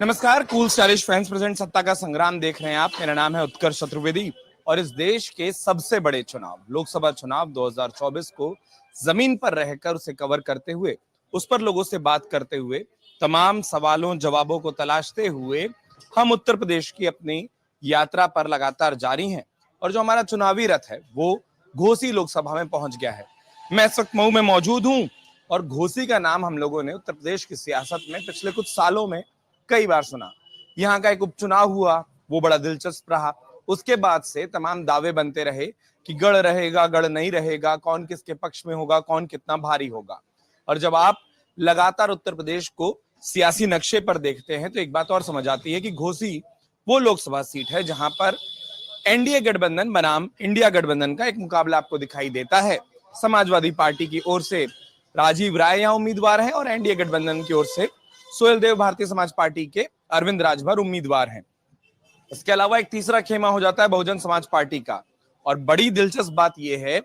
नमस्कार, cool stylish fans present सत्ता का संग्राम देख रहे हैं आप। मेरा नाम है उत्कर्ष चतुर्वेदी और इस देश के सबसे बड़े चुनाव लोकसभा चुनाव 2024 को जमीन पर रहकर उसे कवर करते हुए, उस पर लोगों से बात करते हुए, तमाम सवालों जवाबों को तलाशते हुए हम उत्तर प्रदेश की अपनी यात्रा पर लगातार जारी हैं। और जो हमारा चुनावी रथ है वो घोसी लोकसभा में पहुंच गया है। मैं इस वक्त मऊ में मौजूद हूं और घोसी का नाम हम लोगों ने उत्तर प्रदेश की सियासत में पिछले कुछ सालों में कई बार सुना। यहाँ का एक उपचुनाव हुआ, वो बड़ा दिलचस्प रहा। उसके बाद से तमाम दावे बनते रहे कि गढ़ रहेगा, गढ़ नहीं रहेगा, कौन किसके पक्ष में होगा, कौन कितना भारी होगा। और जब आप लगातार उत्तर प्रदेश को सियासी नक्शे पर देखते हैं तो एक बात और समझ आती है कि घोसी वो लोकसभा सीट है जहां पर एनडीए गठबंधन बनाम इंडिया गठबंधन का एक मुकाबला आपको दिखाई देता है। समाजवादी पार्टी की ओर से राजीव राय यहाँ उम्मीदवार हैं और एनडीए गठबंधन की ओर से सोहेल देव भारतीय समाज पार्टी के अरविंद राजभर उम्मीदवार हैं। इसके अलावा एक तीसरा खेमा हो जाता है बहुजन समाज पार्टी का। और बड़ी दिलचस्प बात यह है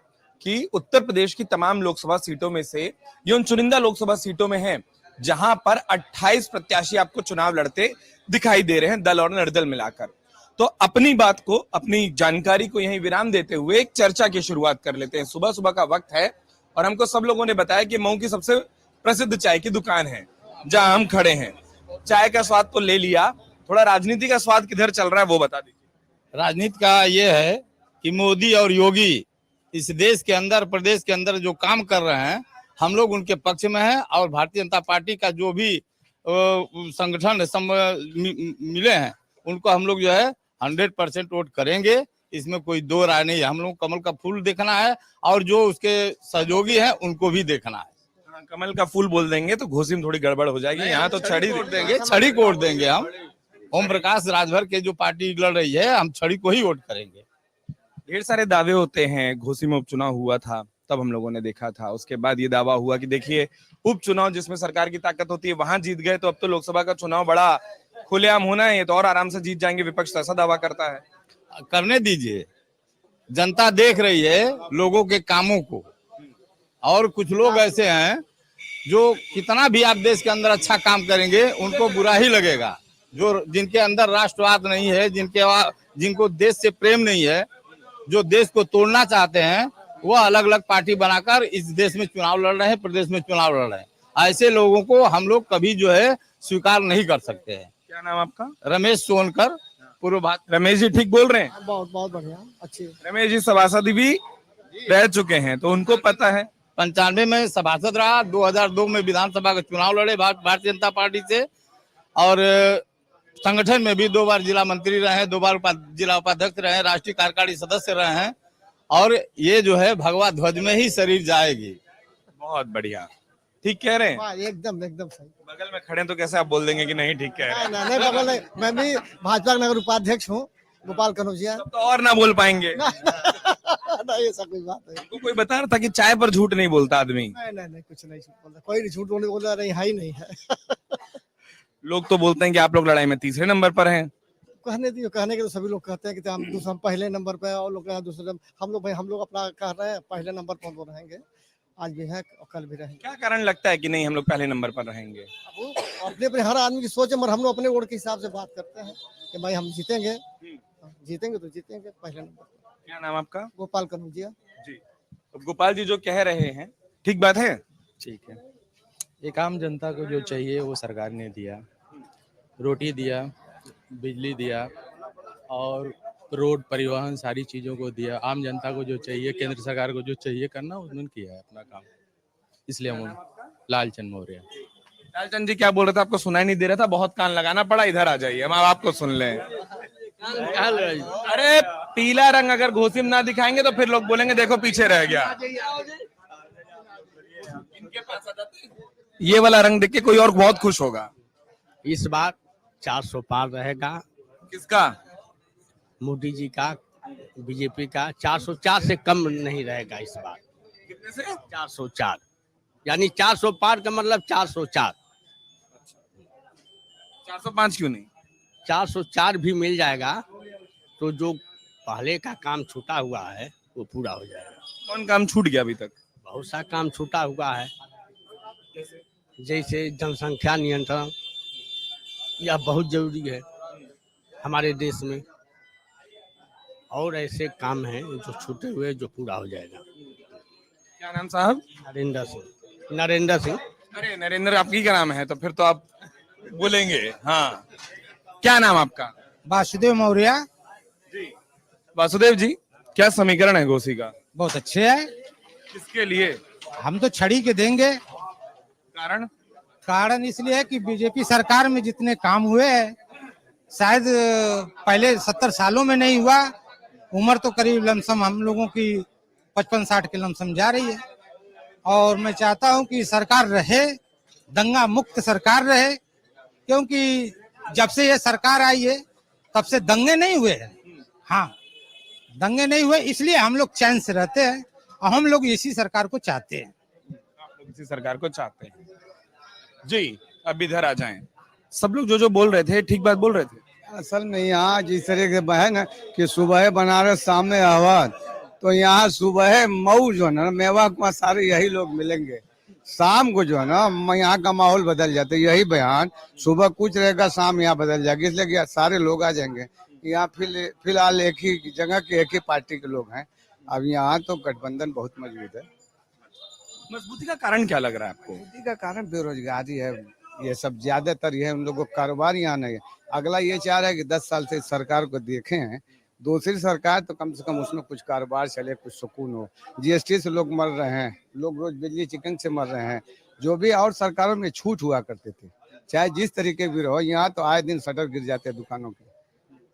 कि उत्तर प्रदेश की तमाम लोकसभा सीटों में से ये उन चुनिंदा लोकसभा सीटों में है जहां पर 28 प्रत्याशी आपको चुनाव लड़ते दिखाई दे रहे हैं, दल और निर्दल मिलाकर। तो अपनी बात को, अपनी जानकारी को यहीं विराम देते हुए एक चर्चा की शुरुआत कर लेते हैं। सुबह सुबह का वक्त है और हमको सब लोगों ने बताया कि मऊ की सबसे प्रसिद्ध चाय की दुकान है जहां हम खड़े हैं। चाय का स्वाद तो ले लिया, थोड़ा राजनीति का स्वाद किधर चल रहा है वो बता दीजिए। राजनीति का ये है कि मोदी और योगी इस देश के अंदर, प्रदेश के अंदर जो काम कर रहे हैं, हम लोग उनके पक्ष में हैं। और भारतीय जनता पार्टी का जो भी संगठन मिले हैं उनको हम लोग जो है 100% वोट करेंगे। इसमें कोई दो राय नहीं है। हम लोग कमल का फूल देखना है और जो उसके सहयोगी हैं उनको भी देखना है। कमल का फूल बोल देंगे तो घोसी में थोड़ी गड़बड़ हो जाएगी। यहाँ तो छड़ी वोट देंगे, छड़ी को वोट देंगे हम। ओम प्रकाश राजभर के जो पार्टी लड़ रही है, हम छड़ी को ही वोट करेंगे। ढेर सारे दावे होते हैं। घोसी में उपचुनाव हुआ था तब हम लोगों ने देखा था, उसके बाद ये दावा हुआ कि देखिए उपचुनाव जिसमें सरकार की ताकत होती है वहां जीत गए, तो अब तो लोकसभा का चुनाव बड़ा खुलेआम होना है, तो और आराम से जीत जाएंगे। विपक्ष ऐसा दावा करता है। करने दीजिए, जनता देख रही है लोगों के कामों को। और कुछ लोग ऐसे हैं जो कितना भी आप देश के अंदर अच्छा काम करेंगे उनको बुरा ही लगेगा। जो जिनके अंदर राष्ट्रवाद नहीं है, जिनको देश से प्रेम नहीं है, जो देश को तोड़ना चाहते हैं, वो अलग अलग पार्टी बनाकर इस देश में चुनाव लड़ रहे हैं, प्रदेश में चुनाव लड़ रहे हैं। ऐसे लोगों को हम लोग कभी जो है स्वीकार नहीं कर सकते हैं। क्या नाम आपका? रमेश सोनकर, पूर्व भारत। रमेश जी ठीक बोल रहे हैं? बहुत बहुत बढ़िया, अच्छी। रमेश जी सभासद भी रह चुके हैं तो उनको पता है। 95 में सभासद रहा, 2002 में विधानसभा का चुनाव लड़े भारतीय जनता पार्टी से। और संगठन में भी 2 बार जिला मंत्री रहे हैं, 2 बार जिला उपाध्यक्ष रहे हैं, राष्ट्रीय कार्यकारिणी सदस्य रहे हैं। और ये जो है भगवा ध्वज में ही शरीर जाएगी। बहुत बढ़िया, ठीक कह रहे हैं। एकदम एकदम सही। बगल में खड़े तो कैसे आप बोल देंगे कि नहीं ठीक कह रहे हैं? नहीं बगल नहीं, मैं भी भाजपा नगर उपाध्यक्ष हूँ, गोपाल कनौजिया। तो और ना बोल पाएंगे। नहीं, ऐसा कोई बात नहीं। तो कोई बता रहा था कि चाय पर झूठ नहीं बोलता आदमी। नहीं कुछ नहीं बोलता, कोई झूठ बोल रहा है ही नहीं है। लोग तो बोलते हैं कि आप लोग लड़ाई में तीसरे नंबर पर हैं। कहने दियो, कहने के तो सभी लोग कहते हैं कि हम पहले नंबर पे, और लोग दूसरे। हम लोग अपना कह रहे हैं पहले नंबर पर वो रहेंगे, आज भी है और कल भी रहेंगे। क्या कारण लगता है कि नहीं हम लोग पहले नंबर पर रहेंगे? अपने अपने हर आदमी की सोच है, मगर हम लोग अपने वोट के हिसाब से बात करते हैं कि भाई हम जीतेंगे तो जीतेंगे पहले नंबर पर। क्या नाम आपका? गोपाल कनौजिया जी। तो गोपाल जी जो कह रहे हैं ठीक बात है। ठीक है, एक आम जनता को जो चाहिए वो सरकार ने दिया। रोटी दिया, बिजली दिया और रोड, परिवहन, सारी चीज़ों को दिया। आम जनता को जो चाहिए, केंद्र सरकार को जो चाहिए करना, उन्होंने किया है अपना काम। इसलिए हम लालचंद मौर्य। लालचंद जी क्या बोल रहे थे? आपको सुनाई नहीं दे रहा था, बहुत कान लगाना पड़ा। इधर आ जाइए, हम आपको सुन लें। अरे पीला रंग अगर घोसी में ना दिखाएंगे तो फिर लोग बोलेंगे देखो पीछे रह गया। ये वाला रंग देख के कोई और बहुत खुश होगा। इस बार 400 पार रहेगा। किसका? मोदी जी का, बीजेपी का। 404 से कम नहीं रहेगा इस बार। कितने से? 404, यानी 400 पार का मतलब 404। 405 क्यों नहीं? 404 भी मिल जाएगा तो जो पहले का काम छूटा हुआ है वो पूरा हो जाएगा। कौन काम छूट गया अभी तक? बहुत सा काम छूटा हुआ है, जैसे जनसंख्या नियंत्रण, यह बहुत जरूरी है हमारे देश में। और ऐसे काम हैं जो छूटे हुए जो पूरा हो जाएगा। क्या नाम साहब? नरेंद्र सिंह। नरेंद्र सिंह। अरे नरेंद्र, आपकी क्या नाम है? तो फिर तो आप बोलेंगे। हाँ, क्या नाम आपका? वासुदेव मौर्य। वासुदेव जी, क्या समीकरण है घोसी का? बहुत अच्छे है। किसके लिए? हम तो छड़ी के देंगे। कारण? कारण इसलिए है कि बीजेपी सरकार में जितने काम हुए हैं शायद पहले 70 सालों में नहीं हुआ। उम्र तो करीब लमसम हम लोगों की 55-60 के लमसम जा रही है। और मैं चाहता हूं कि सरकार रहे, दंगा मुक्त सरकार रहे, क्योंकि जब से ये सरकार आई है तब से दंगे नहीं हुए हैं। हाँ, दंगे नहीं हुए, इसलिए हम लोग चैन से रहते हैं और हम लोग इसी सरकार को चाहते हैं। आप लोग इसी सरकार को चाहते हैं जी। अब इधर आ जाएं। सब लोग जो जो बोल रहे थे ठीक बात बोल रहे थे। असल में यहाँ जिस तरह से है ना कि सुबह बनारस शाम में इलाहाबाद, तो यहाँ सुबह मऊ जो है ना मेवा कुआं सारे यही लोग मिलेंगे। शाम को जो है ना यहाँ का माहौल बदल जाता है। यही बयान सुबह कुछ रहेगा, शाम यहाँ बदल जाएगा, इसलिए कि सारे लोग आ जाएंगे। यहाँ फिलहाल एक ही जगह के एक ही पार्टी के लोग हैं। अब यहाँ तो गठबंधन बहुत मजबूत है। मजबूती का कारण क्या लग रहा है आपको? मजबूती का कारण बेरोजगारी है। ये सब ज्यादातर ये है, उन लोगों को कारोबार यहाँ नहीं है। अगला ये चाह रहा है कि 10 साल से सरकार को देखे हैं, दूसरी सरकार तो कम से कम उसमें कुछ कारोबार चले, कुछ सुकून हो। जीएसटी से लोग मर रहे हैं, लोग रोज बिजली चिकन से मर रहे हैं। जो भी और सरकारों में छूट हुआ करते थे, चाहे जिस तरीके भी रहो, यहाँ तो आए दिन शटर गिर जाते हैं दुकानों के,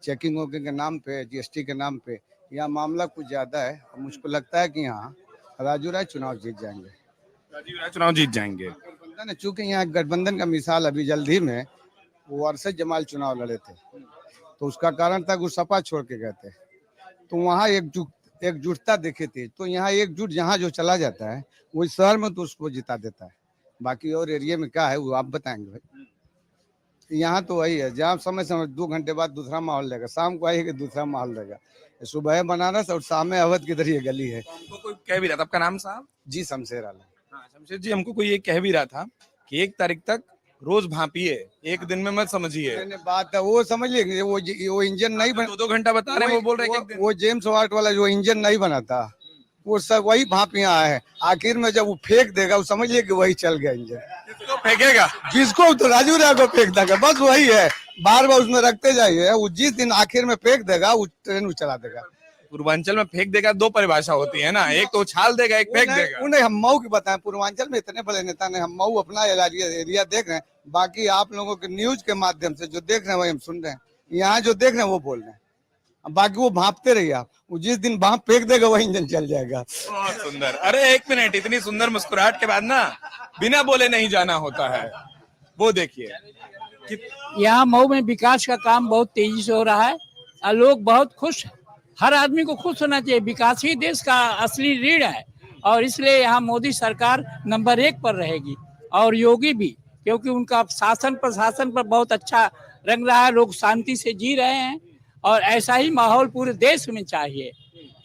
चेकिंगों के नाम पे, जीएसटी के नाम पे। यहाँ मामला कुछ ज्यादा है। मुझको लगता है कि यहाँ राजू राय चुनाव जीत जाएंगे। राजीव राय चुनाव जीत जाएंगे। गठबंधन है, चूंकि यहाँ गठबंधन का मिसाल अभी जल्द ही में वो अरशद जमाल चुनाव लड़े थे, तो उसका कारण था वो सपा छोड़ के गए थे, तो वहाँ एकजुटता देखी थी। तो यहाँ एकजुट जहाँ जो चला जाता है वो शहर में तो उसको जिता देता है। बाकी और एरिया में क्या है वो आप बताएंगे भाई। यहाँ तो वही है, जहाँ समय 2 घंटे बाद दूसरा माहौल रहेगा, शाम को आएगा दूसरा माहौल रहेगा। सुबह बनारस और शाम में अवध की तरह ये गली है। हमको कोई कह भी रहा था, आपका नाम साहब? जी शमशेर आलम। हाँ शमशेर जी, हमको कोई ये कह भी रहा था कि 1 तारीख तक रोज भांपिए, एक दिन में मत समझिए। मैंने बात है वो समझ लीजिए, वो इंजन नहीं बन, 2-2 घंटा बता रहे हैं, वो बोल रहे हैं कि एक दिन। वो जेम्स वाट वाला जो इंजन नहीं बना था, वो सब वही भाप यहाँ है। आखिर में जब वो फेंक देगा, वो समझ लिए कि वही चल गया इंजन। तो फेंकेगा जिसको तो राजू राय को फेंक देगा, बस वही है। बार बार उसमें रखते जाइए, वो जिस दिन आखिर में फेंक देगा वो ट्रेन चला देगा। पूर्वांचल में फेंक देगा 2 परिभाषा होती है ना, एक तो उछाल देगा, एक फेंक देगा। उन्हें हम मऊ की बताएं, पूर्वांचल में इतने बड़े नेता ने, हम मऊ अपना एरिया देख रहे हैं। बाकी आप लोगों के न्यूज के माध्यम से जो देख रहे हैं वही हम सुन रहे हैं। यहाँ जो देख रहे हैं वो बोल रहे हैं, बाकी वो भांपते रहिए आप। वो जिस दिन भांप फेंक देगा वही इंजन चल जाएगा। बहुत सुंदर। अरे 1 मिनट, इतनी सुंदर मुस्कुराहट के बाद ना बिना बोले नहीं जाना होता है। वो देखिए, यहाँ मऊ में विकास का काम बहुत तेजी से हो रहा है और लोग बहुत खुश हैं। हर आदमी को खुश होना चाहिए। विकास ही देश का असली रीढ़ है और इसलिए यहाँ मोदी सरकार नंबर 1 पर रहेगी और योगी भी, क्योंकि उनका शासन प्रशासन पर बहुत अच्छा रंग रहा है। लोग शांति से जी रहे हैं और ऐसा ही माहौल पूरे देश में चाहिए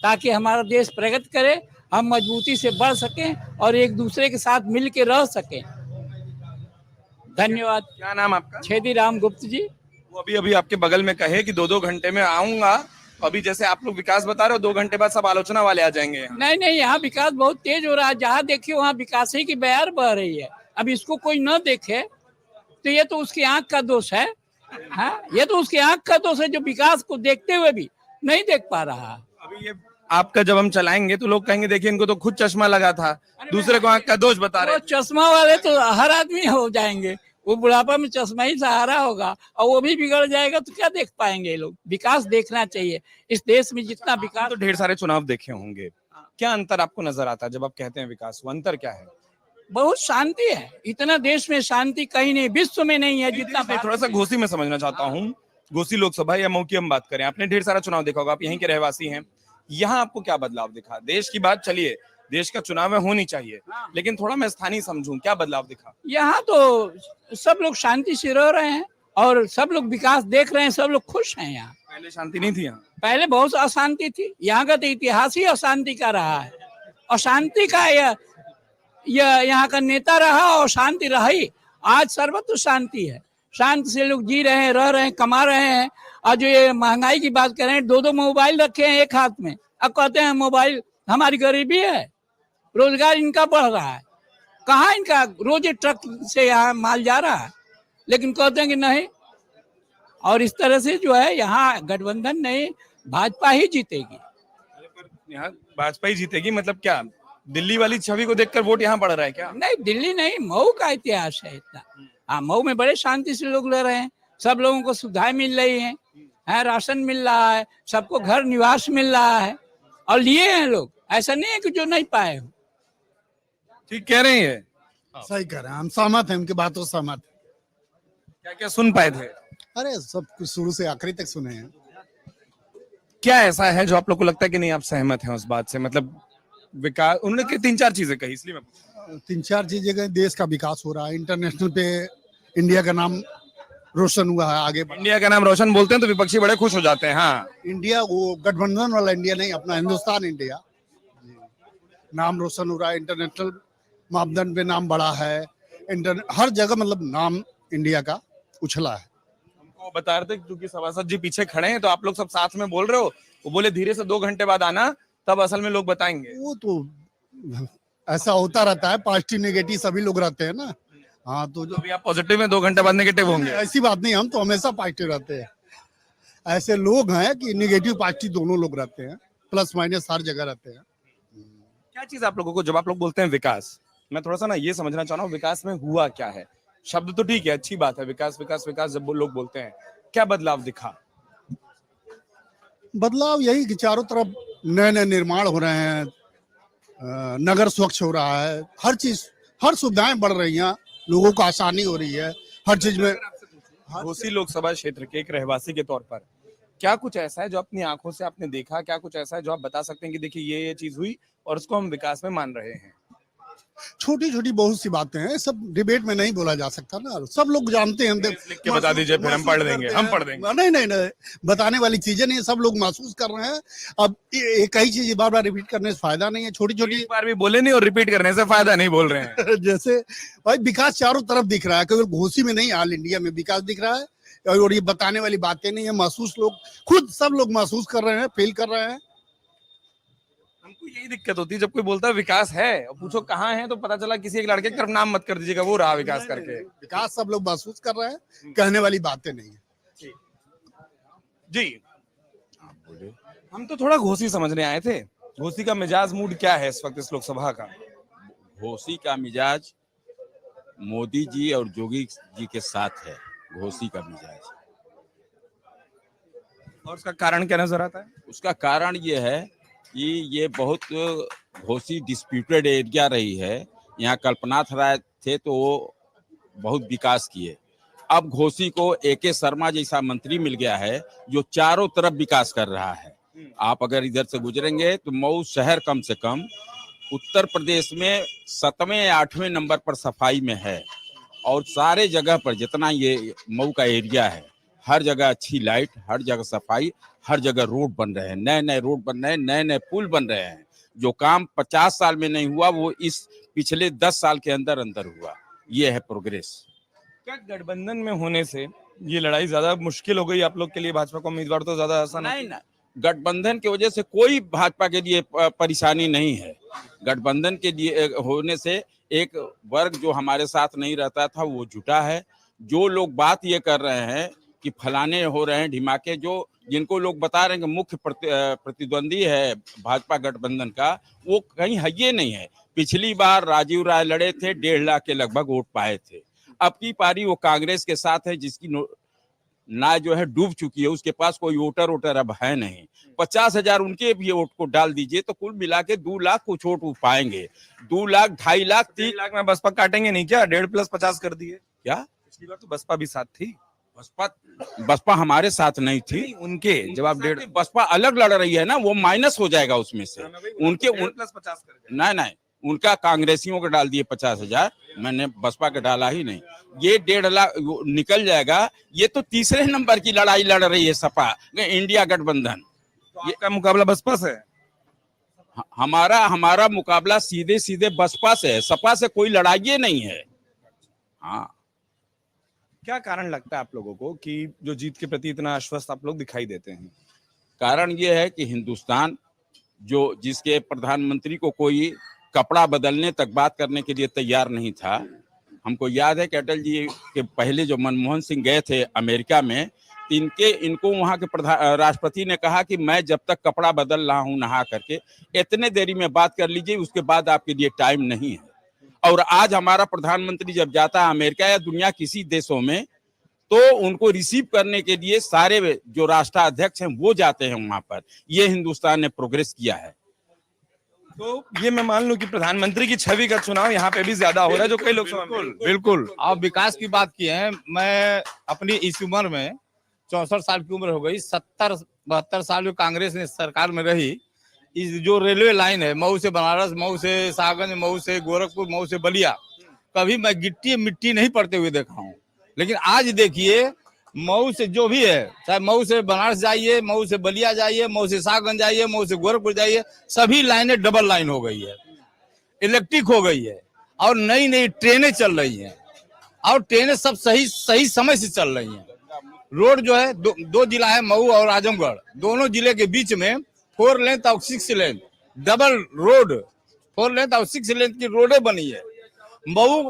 ताकि हमारा देश प्रगति करे, हम मजबूती से बढ़ सकें और एक दूसरे के साथ मिल के रह सकें। धन्यवाद। क्या नाम आपका? छेदीराम गुप्त जी। वो अभी आपके बगल में कहे कि 2-2 घंटे में आऊंगा, अभी जैसे आप लोग विकास बता रहे हो, 2 घंटे बाद सब आलोचना वाले आ जाएंगे यहाँ। नहीं नहीं, यहाँ विकास बहुत तेज हो रहा है। जहाँ देखिए वहाँ विकास ही की बयार बह रही है। अब इसको कोई न देखे तो ये तो उसकी आंख का दोष है। हाँ, ये तो उसकी आंख का दोष है जो विकास को देखते हुए भी नहीं देख पा रहा। अभी ये आपका जब हम चलाएंगे तो लोग कहेंगे देखिए इनको तो खुद चश्मा लगा था, दूसरे को आंख का दोष बता रहे वो चश्मा वाले तो हर आदमी हो जाएंगे, वो बुढ़ापा में चश्मा ही सहारा होगा और वो भी बिगड़ जाएगा तो क्या देख पाएंगे लोग। विकास देखना चाहिए इस देश में, जितना विकास। तो ढेर सारे चुनाव देखे होंगे, क्या अंतर आपको नजर आता है जब आप कहते हैं विकास? वो अंतर क्या है? बहुत शांति है। इतना देश में शांति कहीं नहीं, विश्व में नहीं है जितना। मैं थोड़ा सा घोसी में समझना चाहता हूँ। घोसी लोकसभा या मऊ की हम बात करें, आपने ढेर सारा चुनाव देखा होगा, आप यहीं के रहवासी हैं। यहाँ आपको क्या बदलाव दिखा? देश की बात चलिए, देश का चुनाव में होनी चाहिए, लेकिन थोड़ा मैं स्थानीय समझूं, क्या बदलाव दिखा? यहाँ तो सब लोग शांति से रह रहे हैं और सब लोग विकास देख रहे हैं, सब लोग खुश हैं। यहाँ पहले शांति नहीं थी, यहाँ पहले बहुत अशांति थी। यहाँ का तो इतिहास ही अशांति का रहा है। अशांति का यहाँ का नेता रहा और शांति रही। आज सर्वत्र शांति है। शांति से लोग जी रहे हैं, रह रहे हैं, कमा रहे हैं। और जो ये महंगाई की बात कर रहे हैं, 2-2 मोबाइल रखे हैं एक हाथ में, अब कहते हैं मोबाइल हमारी गरीबी है, रोजगार इनका बढ़ रहा है। कहाँ इनका रोज ट्रक से यहाँ माल जा रहा है, लेकिन कहते हैं कि नहीं। और इस तरह से जो है यहाँ गठबंधन नहीं, भाजपा ही जीतेगी। यहाँ भाजपा ही जीतेगी मतलब क्या? दिल्ली वाली छवि को देखकर वोट यहाँ पड़ रहा है क्या? नहीं, दिल्ली नहीं, मऊ का इतिहास है इतना। हाँ, मऊ में बड़े शांति से लोग रह रहे हैं, सब लोगों को सुविधाएं मिल रही हैं, राशन मिल रहा है, सबको घर निवास मिल रहा है, और लिए हैं लोग, ऐसा नहीं है कि जो नहीं पाए हो। ठीक कह रहे हैं, सही कह रहे हैं, हम सहमत हैं, उनकी बातों से सहमत हैं। क्या क्या सुन पाए थे? अरे सब कुछ शुरू से आखिरी तक सुने हैं। क्या ऐसा है जो आप लोग को लगता है कि नहीं आप सहमत हैं उस बात से? मतलब विकास, उन्होंने 3-4 चीजें कही, इसलिए मैं पूछ रहा हूं। 3-4 चीजें, देश का विकास हो रहा है, इंटरनेशनल पे इंडिया का नाम रोशन हुआ है, आगे बढ़ा। इंडिया का नाम रोशन बोलते हैं तो विपक्षी बड़े खुश हो जाते हैं। हाँ, इंडिया वो गठबंधन वाला इंडिया नहीं, अपना हिंदुस्तान इंडिया नाम रोशन हो रहा है, इंटरनेशनल मापदंड पे नाम बढ़ा है, हर जगह मतलब नाम इंडिया का उछला है। हमको बता रहे थे क्योंकि सभासद जी पीछे खड़े हैं तो आप लोग सब साथ में बोल रहे हो, वो बोले धीरे से 2 घंटे बाद आना, तब असल में लोग बताएंगे। वो तो ऐसा होता रहता है, पॉजिटिव नेगेटिव सभी लोग रहते हैं ना। हाँ, तो जो अभी आप पॉजिटिव में 2 घंटे बाद नेगेटिव होंगे। ऐसी बात नहीं, हम तो हमेशा पॉजिटिव रहते हैं। ऐसे लोग हैं कि नेगेटिव पॉजिटिव दोनों लोग रहते हैं, प्लस माइनस हर जगह रहते हैं। क्या चीज आप लोगों को, जब आप लोग बोलते हैं विकास, मैं थोड़ा सा ना ये समझना चाह रहा हूँ विकास में हुआ क्या है? शब्द तो ठीक है, अच्छी बात है, विकास विकास विकास जब वो लोग बोलते हैं, क्या बदलाव दिखा? बदलाव यही कि चारों तरफ नए नए निर्माण हो रहे हैं, नगर स्वच्छ हो रहा है, हर चीज, हर सुविधाएं बढ़ रही हैं, लोगों को आसानी हो रही है हर चीज में। घोसी लोकसभा क्षेत्र के एक रहवासी के तौर पर क्या कुछ ऐसा है जो अपनी आंखों से आपने देखा? क्या कुछ ऐसा है जो आप बता सकते हैं कि देखिए ये चीज हुई और उसको हम विकास में मान रहे हैं? छोटी छोटी बहुत सी बातें हैं, सब डिबेट में नहीं बोला जा सकता ना, सब लोग जानते हैं। लिख के बता दीजिए, फिर हम पढ़ देंगे, हम पढ़ देंगे। नहीं नहीं नहीं, बताने वाली चीजें नहीं, सब लोग महसूस कर रहे हैं। अब एक ही चीज बार बार रिपीट करने से फायदा नहीं है, छोटी छोटी बार भी बोले नहीं और रिपीट करने से फायदा नहीं बोल रहे हैं। जैसे भाई विकास चारों तरफ दिख रहा है, केवल घोसी में नहीं, ऑल इंडिया में विकास दिख रहा है। और ये बताने वाली बातें नहीं है, महसूस लोग खुद सब लोग महसूस कर रहे हैं, फील कर रहे हैं। हमको यही दिक्कत होती है जब कोई बोलता है विकास है और पूछो कहाँ है, तो पता चला किसी एक लड़के की तरफ नाम मत कर दीजिएगा, वो रहा विकास करके। विकास सब लोग महसूस कर रहे हैं, कहने वाली बातें नहीं है। जी हम तो थोड़ा घोसी समझने आए थे, घोसी का मिजाज मूड क्या है इस वक्त इस लोकसभा का? घोसी का मिजाज मोदी जी और जोगी जी के साथ है, घोसी का मिजाज। और उसका कारण क्या नजर आता है? उसका कारण ये है कि ये बहुत घोसी डिस्प्यूटेड एरिया रही है। यहाँ कल्पनाथ राय थे तो वो बहुत विकास किए। अब घोसी को AK शर्मा जैसा मंत्री मिल गया है जो चारों तरफ विकास कर रहा है। आप अगर इधर से गुजरेंगे तो मऊ शहर कम से कम उत्तर प्रदेश में 7वें या 8वें नंबर पर सफाई में है। और सारे जगह पर जितना ये मऊ का एरिया है, हर जगह अच्छी लाइट, हर जगह सफाई, हर जगह रोड बन रहे हैं, नए नए रोड बन रहे हैं, नए नए पुल बन रहे हैं। जो काम 50 साल में नहीं हुआ वो इस पिछले 10 साल के अंदर अंदर हुआ। ये है प्रोग्रेस। क्या गठबंधन में होने से ये लड़ाई ज्यादा मुश्किल हो गई आप लोग के लिए? भाजपा को उम्मीदवार तो ज्यादा आसान नहीं ना, गठबंधन की वजह से कोई भाजपा के लिए परेशानी नहीं है। गठबंधन के लिए होने से एक वर्ग जो हमारे साथ नहीं रहता था वो जुटा है। जो लोग बात ये कर रहे हैं कि फलाने हो रहे हैं ढिमाके, जो जिनको लोग बता रहे हैं कि मुख्य प्रतिद्वंदी है भाजपा गठबंधन का, वो कहीं है ये नहीं है। पिछली बार राजीव राय लड़े थे, 1.5 लाख के लगभग वोट पाए थे। अब की पारी वो कांग्रेस के साथ है जिसकी ना जो है डूब चुकी है, उसके पास कोई वोटर अब है नहीं। 50,000 उनके भी वोट को डाल दीजिए तो कुल मिला के 2 लाख कुछ वोट पाएंगे। 2 लाख, 2.5 लाख, 3 लाख में बसपा काटेंगे नहीं क्या? 1.5 + 50 कर दिए क्या? पिछली बार तो बसपा भी साथ थी। बसपा हमारे साथ नहीं थी, उनके जब आप 1.5, बसपा अलग लड़ रही है ना, वो माइनस हो जाएगा उसमें से। उनके 1.5 + 50 कर दिया। नहीं, उनका कांग्रेसियों को डाल दिए 50,000, मैंने बसपा का डाला ही नहीं। ये 1.5 लाख निकल जाएगा। ये तो तीसरे नंबर की लड़ाई लड़ रही है सपा इंडिया गठबंधन। तो आपका मुकाबला बसपा से है? हमारा मुकाबला सीधे सीधे बसपा से है, सपा से कोई लड़ाई नहीं है। हाँ, क्या कारण लगता है आप लोगों को कि जो जीत के प्रति इतना आश्वस्त आप लोग दिखाई देते हैं? कारण ये है कि हिंदुस्तान जो जिसके प्रधानमंत्री को कोई कपड़ा बदलने तक बात करने के लिए तैयार नहीं था। हमको याद है कि अटल जी के पहले जो मनमोहन सिंह गए थे अमेरिका में, इनको वहां के राष्ट्रपति ने कहा कि मैं जब तक कपड़ा बदल रहा हूं नहा करके, इतने देरी में बात कर लीजिए, उसके बाद आपके लिए टाइम नहीं है। और आज हमारा प्रधानमंत्री जब जाता है अमेरिका या दुनिया किसी देशों में, तो उनको रिसीव करने के लिए सारे जो राष्ट्राध्यक्ष हैं वो जाते हैं वहां पर। ये हिंदुस्तान ने प्रोग्रेस किया है। तो ये मैं मान लूं कि प्रधानमंत्री की छवि का चुनाव यहाँ पे भी ज्यादा हो रहा है, जो कई लोग बिल्कुल। आप विकास की बात की है, मैं अपनी इस उम्र में 64 साल की उम्र हो गई, 70-72 साल जो कांग्रेस ने सरकार में रही, इस जो रेलवे लाइन है मऊ से बनारस, मऊ से साहगंज, मऊ से गोरखपुर, मऊ से बलिया, कभी मैं गिट्टी मिट्टी नहीं पड़ते हुए देखा हूँ। लेकिन आज देखिए मऊ से जो भी है, चाहे मऊ से बनारस जाइए, मऊ से बलिया जाइए, मऊ से साहगंज जाइए, मऊ से गोरखपुर जाइए, सभी लाइनें डबल लाइन हो गई है, इलेक्ट्रिक हो गई है, और नई नई ट्रेनें चल रही हैं, और ट्रेनें सब सही समय से चल रही हैं। रोड जो है दो जिला है मऊ और आजमगढ़, दोनों जिले के बीच में 4 लेन और 6 लेन डबल रोड, 4 लेन और 6 लेन की रोडें बनी है। मऊ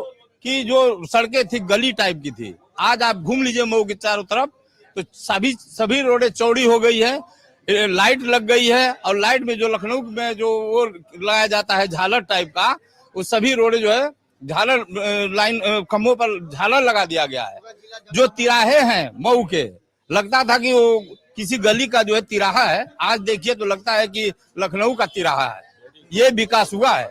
की जो सड़कें थी गली टाइप की थी, आज आप घूम लीजिए मऊ के चारों तरफ, तो सभी रोडें चौड़ी हो गई है, लाइट लग गई है, और लाइट में जो लखनऊ में जो वो लगाया जाता है झालर टाइप का, वो सभी रोडें जो है झालर लाइन खंभों पर झालर लगा दिया गया है। जो तिराहे हैं मऊ के, लगता था कि वो किसी गली का जो है तिराहा है, आज देखिए तो लगता है कि लखनऊ का तिराहा है। ये विकास हुआ है।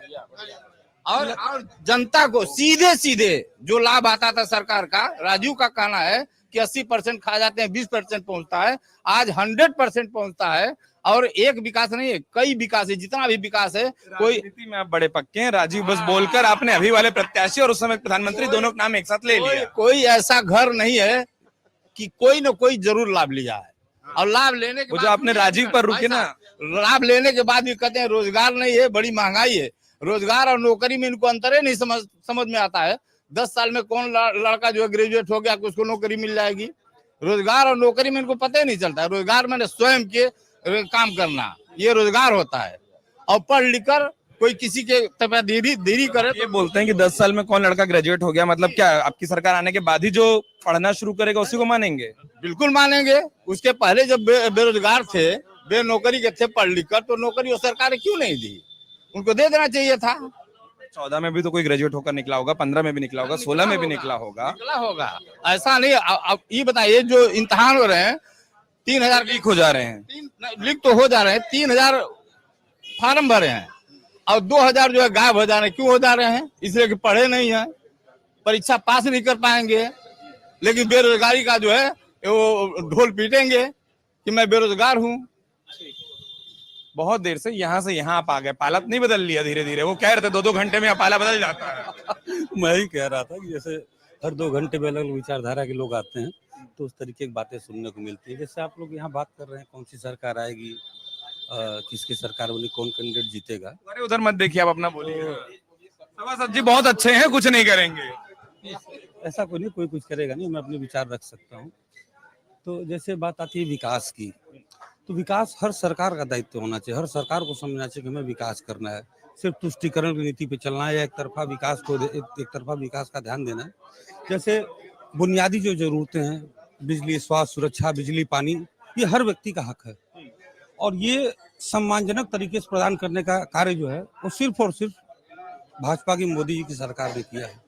और जनता को सीधे सीधे जो लाभ आता था सरकार का, राजू का कहना है कि 80% खा जाते हैं, 20% पहुंचता है, आज 100% पहुंचता है। और एक विकास नहीं है, कई विकास है, जितना भी विकास है। कोई राजनीति में आप बड़े पक्के हैं, राजीव बस बोलकर आपने अभी वाले प्रत्याशी और उस समय प्रधानमंत्री दोनों का नाम एक साथ ले लिया। कोई ऐसा घर नहीं है कि कोई न कोई जरूर लाभ लिया है। और लाभ लेने के वो जो आपने राजीव पर रुके ना, लाभ लेने के बाद भी कहते हैं रोजगार नहीं है, बड़ी महंगाई है। रोजगार और नौकरी में इनको अंतर ही नहीं समझ में आता है। 10 साल में कौन लड़का जो है ग्रेजुएट हो गया कि उसको नौकरी मिल जाएगी। रोजगार और नौकरी में इनको पता ही नहीं चलता है। रोजगार मैंने स्वयं के काम करना, ये रोजगार होता है। और पढ़ लिख कर कोई किसी के तबियत देरी करे। ये बोलते हैं कि 10 साल में कौन लड़का ग्रेजुएट हो गया, मतलब क्या आपकी सरकार आने के बाद ही जो पढ़ना शुरू करेगा उसी को मानेंगे? बिल्कुल मानेंगे। उसके पहले जब बेरोजगार थे, बेनौकरी के थे पढ़ लिख कर, तो नौकरी वो सरकार ने क्यों नहीं दी? उनको दे देना चाहिए था। 14 में भी तो कोई ग्रेजुएट होकर निकला होगा, 15 में भी निकला होगा, 16 में भी निकला होगा। ऐसा नहीं। अब ये बताइए, जो इम्तिहान हो रहे हैं 3000 लीक हो जा रहे हैं, लीक तो हो जा रहे हैं, 3000 फार्म भरे हैं और 2000 जो है गायब हो जा रहे हैं। क्यों हो जा रहे हैं? इसलिए कि पढ़े नहीं है, परीक्षा पास नहीं कर पाएंगे। लेकिन बेरोजगारी का जो है वो ढोल पीटेंगे कि मैं बेरोजगार हूँ। बहुत देर से यहाँ आप आ गए, पाला नहीं बदल लिया धीरे धीरे? वो कह रहे थे 2-2 घंटे में पाला बदल जाता है। मैं ही कह रहा था कि जैसे हर 2 घंटे में अलग अलग विचारधारा के लोग आते हैं, तो उस तरीके की बातें सुनने को मिलती है। जैसे आप लोग यहाँ बात कर रहे हैं कौन सी सरकार आएगी, किसकी सरकार बनी, कौन कैंडिडेट जीतेगा। अरे उधर मत देखिए, आप अपना बोलिए। सभासद जी बहुत अच्छे हैं, कुछ नहीं करेंगे। ऐसा कोई नहीं, कोई कुछ करेगा नहीं, मैं अपने विचार रख सकता हूँ। तो जैसे बात आती है विकास की, तो विकास हर सरकार का दायित्व होना चाहिए। हर सरकार को समझना चाहिए कि हमें विकास करना है। सिर्फ तुष्टिकरण की नीति पे चलना है या एक तरफा विकास का ध्यान देना है। जैसे बुनियादी जो जरूरतें हैं, बिजली, स्वास्थ्य, सुरक्षा, बिजली, पानी, ये हर व्यक्ति का हक है। और ये सम्मानजनक तरीके से प्रदान करने का कार्य जो है वो सिर्फ और सिर्फ भाजपा की मोदी जी की सरकार ने किया है।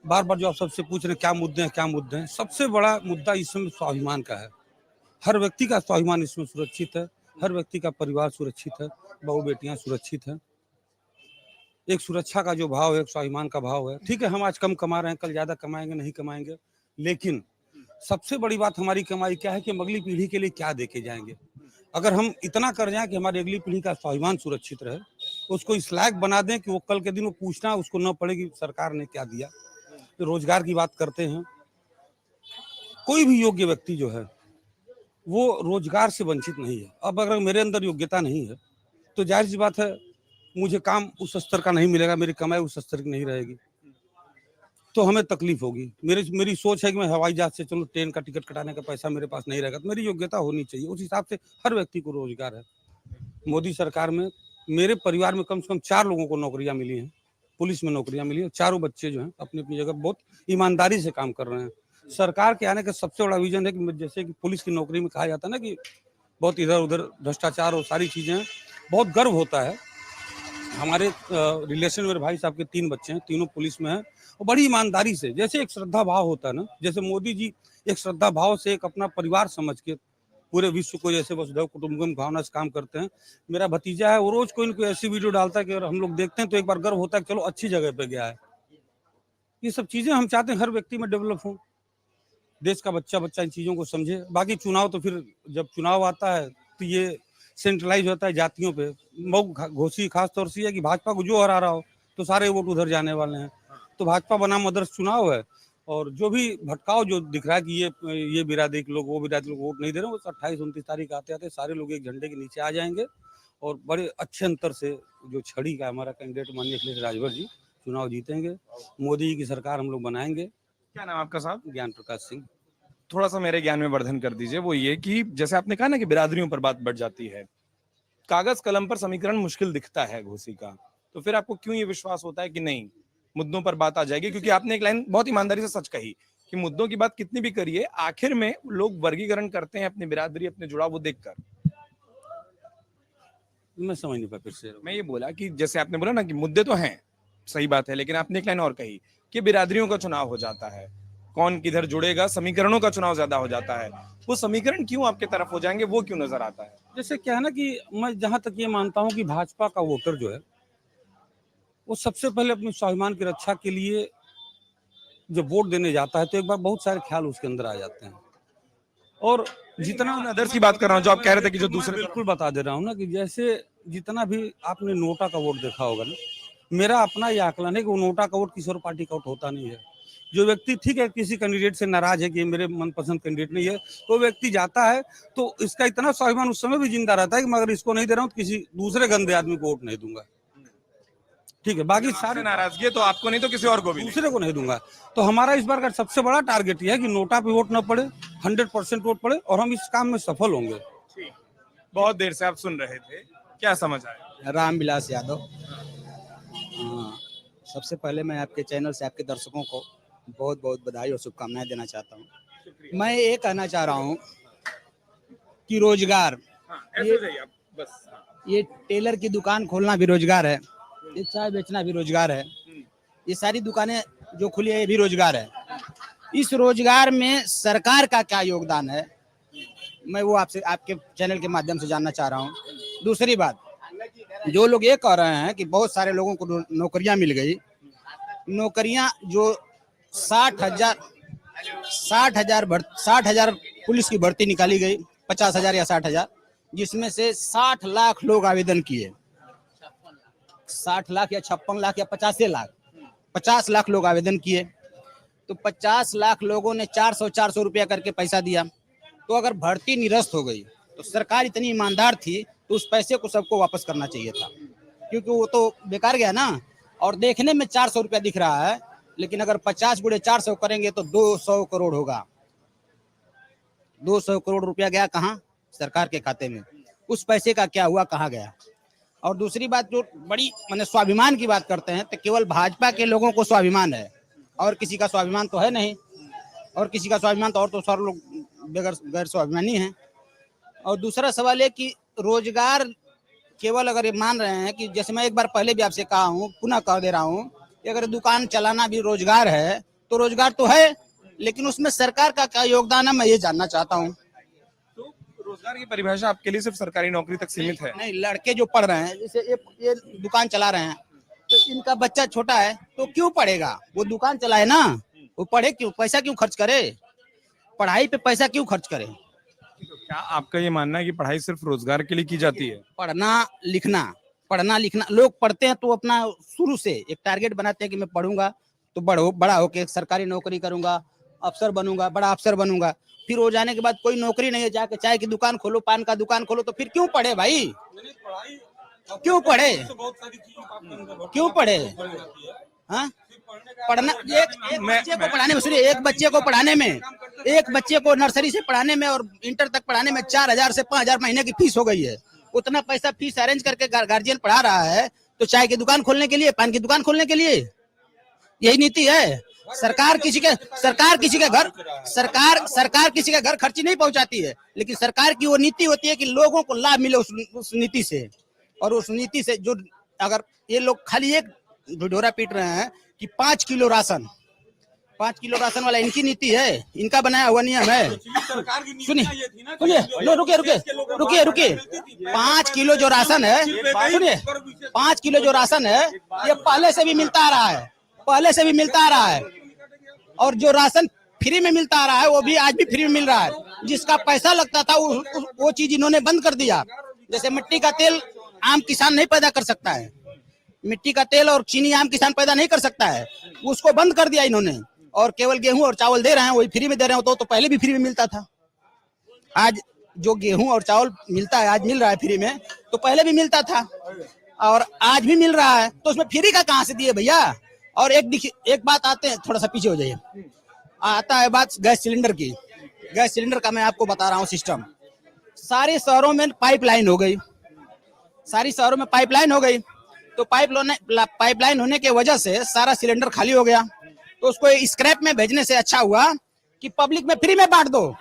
बार बार जो आप सबसे पूछ रहे हैं क्या मुद्दे हैं, सबसे बड़ा मुद्दा इसमें स्वाभिमान का है। हर व्यक्ति का स्वाभिमान इसमें सुरक्षित है, हर व्यक्ति का परिवार सुरक्षित है, बहू बेटियां सुरक्षित है। एक सुरक्षा का जो भाव है, एक स्वाभिमान का भाव है। ठीक है, हम आज कम कमा रहे हैं, कल ज्यादा कमाएंगे, नहीं कमाएंगे, लेकिन सबसे बड़ी बात हमारी कमाई क्या है कि हम अगली पीढ़ी के लिए क्या देके जाएंगे। अगर हम इतना कर जाएं कि हमारी अगली पीढ़ी का स्वाभिमान सुरक्षित रहे, उसको इस लायक बना दें कि वो कल के दिन वो पूछना उसको न पड़े कि सरकार ने क्या दिया। तो रोजगार की बात करते हैं, कोई भी योग्य व्यक्ति जो है वो रोजगार से वंचित नहीं है। अब अगर मेरे अंदर योग्यता नहीं है तो जाहिर सी बात है मुझे काम उस स्तर का नहीं मिलेगा, मेरी कमाई उस स्तर की नहीं रहेगी। तो हमें तकलीफ होगी। मेरी सोच है कि मैं हवाई जहाज से, चलो ट्रेन का टिकट कटाने का पैसा मेरे पास नहीं रहेगा, तो मेरी योग्यता होनी चाहिए, उस हिसाब से हर व्यक्ति को रोजगार है। मोदी सरकार में मेरे परिवार में कम से कम 4 लोगों को नौकरियां मिली हैं, पुलिस में नौकरियां मिली हैं। चारों बच्चे जो हैं अपनी अपनी जगह बहुत ईमानदारी से काम कर रहे हैं। सरकार के आने का सबसे बड़ा विजन है कि जैसे कि पुलिस की नौकरी में कहा जाता है ना कि बहुत इधर उधर भ्रष्टाचार और सारी चीजें, बहुत गर्व होता है। हमारे रिलेशन मेरे भाई साहब के 3 बच्चे हैं, तीनों पुलिस में हैं और बड़ी ईमानदारी से, जैसे एक श्रद्धा भाव होता है ना, जैसे मोदी जी एक श्रद्धा भाव से एक अपना परिवार समझ के पूरे विश्व को जैसे वसुधैव कुटुंबकम भावना से काम करते हैं। मेरा भतीजा है, वो रोज कोई न कोई ऐसी वीडियो डालता है कि अगर हम लोग देखते हैं तो एक बार गर्व होता है कि चलो अच्छी जगह पे गया है। ये सब चीजें हम चाहते हैं हर व्यक्ति में डेवलप हो, देश का बच्चा इन चीजों को समझे। बाकी चुनाव तो फिर जब चुनाव आता है तो ये सेंट्रलाइज होता है जातियों पे। घोषी खास तौर से है कि भाजपा को जो हरा रहा हो तो सारे वोट उधर जाने वाले हैं, तो भाजपा बनाम आदर्श चुनाव है। और जो भी भटकाव जो दिख रहा है कि ये बिरादरी के लोग, वो बिरादरी लोग वोट नहीं दे रहे हैं, 28-29 तारीख आते आते सारे लोग एक झंडे के नीचे आ जाएंगे और बड़े अच्छे अंतर से जो छड़ी का हमारा कैंडिडेट माननीय अखिलेश राजभर जी चुनाव जीतेंगे। मोदी जी की सरकार हम लोग बनाएंगे। क्या नाम आपका साहब? ज्ञान प्रकाश सिंह। थोड़ा सा मेरे ज्ञान में वर्धन कर दीजिए। वो ये कि जैसे आपने कहा ना कि बिरादरियों पर बात बढ़ जाती है, कागज कलम पर समीकरण मुश्किल दिखता है घोषी का, तो फिर आपको क्यों ये विश्वास होता है कि नहीं मुद्दों पर बात आ जाएगी? क्योंकि आपने एक लाइन बहुत ईमानदारी से सच कही कि मुद्दों की बात कितनी भी करिए, आखिर में लोग वर्गीकरण करते हैं अपनी बिरादरी, अपने जुड़ाव वो देखकर। मैं समझ नहीं पाया फिर से। मैं ये बोला कि जैसे आपने बोला ना कि मुद्दे तो हैं, सही बात है, लेकिन आपने एक लाइन और कही कि बिरादरियों का चुनाव हो जाता है, कौन किधर जुड़ेगा, समीकरणों का चुनाव ज्यादा हो जाता है। वो समीकरण क्यों आपके तरफ हो जाएंगे, वो क्यों नजर आता है? जैसे क्या है ना कि मैं जहां तक ये मानता हूं कि भाजपा का वोटर जो है वो सबसे पहले अपने स्वाभिमान की रक्षा के लिए जब वोट देने जाता है तो एक बार बहुत सारे ख्याल उसके अंदर आ जाते हैं। और जितना अदर्स की बात कर रहा हूँ, जो आप कह रहे थे कि जो दूसरे, बिल्कुल बता दे रहा हूँ ना कि जैसे जितना भी आपने नोटा का वोट देखा होगा ना, मेरा अपना ये आकलन है कि वो नोटा का वोट किसी और पार्टी का वोट होता नहीं है। जो व्यक्ति ठीक है किसी कैंडिडेट से नाराज है कि ये मेरे मनपसंद कैंडिडेट नहीं है, तो व्यक्ति जाता है तो इसका इतना स्वाभिमान उस समय भी जिंदा रहता है कि मैं अगर इसको नहीं दे रहा हूँ तो किसी दूसरे गंदे आदमी को वोट नहीं दूंगा। ठीक है, बाकी सारे नाराजगी तो आपको नहीं तो किसी और को भी, दूसरे को नहीं दूंगा। तो हमारा इस बार का सबसे बड़ा टारगेट यह है कि नोटा पे वोट न पड़े, 100% वोट पड़े और हम इस काम में सफल होंगे। बहुत देर से आप सुन रहे थे, क्या समझ आया? रामविलास यादव। सबसे पहले मैं आपके चैनल से आपके दर्शकों को बहुत बहुत बधाई और शुभकामनाएं देना चाहता हूं। मैं ये कहना चाह रहा हूं कि रोजगार, ये टेलर की दुकान खोलना भी रोजगार है, ये चाय बेचना भी रोजगार है, ये सारी दुकानें जो खुली है ये भी रोजगार है। इस रोजगार में सरकार का क्या योगदान है, मैं वो आपसे आपके चैनल के माध्यम से जानना चाह रहा हूँ। दूसरी बात, जो लोग ये कह रहे हैं कि बहुत सारे लोगों को नौकरियां मिल गई, नौकरियां जो 60,000 पुलिस की भर्ती निकाली गई, 50,000 या 60,000, जिसमें से 60 लाख लोग आवेदन किए, 60 लाख या 56 लाख या 50 लाख लोग आवेदन किए, तो 50 लाख लोगों ने 400 रुपया करके पैसा दिया। तो अगर भर्ती निरस्त हो गई तो सरकार इतनी ईमानदार थी तो उस पैसे को सबको वापस करना चाहिए था, क्योंकि वो तो बेकार गया ना। और देखने में 400 रुपया दिख रहा है, लेकिन अगर 50 गुणे 400 करेंगे तो 200 करोड़ होगा। 200 करोड़ रुपया गया कहाँ? सरकार के खाते में। उस पैसे का क्या हुआ, कहाँ गया? और दूसरी बात, जो बड़ी माने स्वाभिमान की बात करते हैं तो केवल भाजपा के लोगों को स्वाभिमान है और किसी का स्वाभिमान तो है नहीं, और किसी का स्वाभिमान तो, और तो सारे लोग गैर स्वाभिमानी हैं। और दूसरा सवाल है कि रोजगार केवल अगर ये मान रहे हैं कि, जैसे मैं एक बार पहले भी आपसे कहा हूँ, पुनः कह दे रहा हूँ कि अगर दुकान चलाना भी रोजगार है तो रोजगार तो है, लेकिन उसमें सरकार का क्या योगदान है, मैं ये जानना चाहता हूँ। तो रोजगार की परिभाषा आपके लिए सिर्फ सरकारी नौकरी तक सीमित है? नहीं, लड़के जो पढ़ रहे हैं, जैसे ये दुकान चला रहे हैं, तो इनका बच्चा छोटा है तो क्यों पढ़ेगा? वो दुकान चलाए ना, वो पढ़े क्यों? पैसा क्यों खर्च करे? पढ़ाई पे पैसा क्यों खर्च करे? क्या आपका ये मानना है कि पढ़ाई सिर्फ रोजगार के लिए की जाती है? पढ़ना लिखना लोग पढ़ते हैं तो अपना शुरू से एक टारगेट बनाते हैं कि मैं पढ़ूंगा तो बड़ा होके सरकारी नौकरी करूंगा, अफसर बनूंगा, बड़ा अफसर बनूंगा। फिर हो जाने के बाद कोई नौकरी नहीं है, जाके चाय की दुकान खोलो, पान का दुकान खोलो, तो फिर क्यों पढ़े भाई? क्यों पढ़े? हाँ, पढ़ना एक बच्चे को पढ़ाने में, सुनिए, एक बच्चे को नर्सरी से पढ़ाने में और इंटर तक पढ़ाने में 4,000 से 5,000 महीने की फीस हो गई है। उतना पैसा फीस अरेंज करके गार्जियन पढ़ा रहा है तो चाय की दुकान खोलने के लिए, पान की दुकान खोलने के लिए, यही नीति है। सरकार किसी के घर खर्ची नहीं पहुंचाती है, लेकिन सरकार की वो नीति होती है कि लोगों को लाभ मिले उस नीति से। और उस नीति से जो अगर ये लोग खाली एक ढिढोरा पीट रहे हैं कि 5 किलो राशन वाला इनकी नीति है, इनका बनाया हुआ नियम है। सुनिए, रुकिए 5 किलो जो राशन है, सुनिए, 5 किलो जो राशन है ये पहले से भी मिलता आ रहा है और जो राशन फ्री में मिलता आ रहा है वो भी आज भी फ्री में मिल रहा है। जिसका पैसा लगता था वो चीज इन्होंने बंद कर दिया। जैसे मिट्टी का तेल आम किसान नहीं पैदा कर सकता है, मिट्टी का तेल और चीनी आम किसान पैदा नहीं कर सकता है, उसको बंद कर दिया इन्होंने। और केवल गेहूं और चावल दे रहे हैं, वही फ्री में दे रहे हैं। तो पहले भी फ्री में मिलता था। आज जो गेहूं और चावल मिलता है, आज मिल रहा है फ्री में, तो पहले भी मिलता था और आज भी मिल रहा है। तो उसमें फ्री का कहाँ से दिए भैया। और एक बात आते हैं, थोड़ा सा पीछे हो जाइए, आता है बात गैस सिलेंडर की। गैस सिलेंडर का मैं आपको बता रहा हूँ सिस्टम। सारे शहरों में पाइपलाइन हो गई, तो पाइपलाइन होने के वजह से सारा सिलेंडर खाली हो गया। तो उसको स्क्रैप में भेजने से अच्छा हुआ कि पब्लिक में फ्री में बांट दो।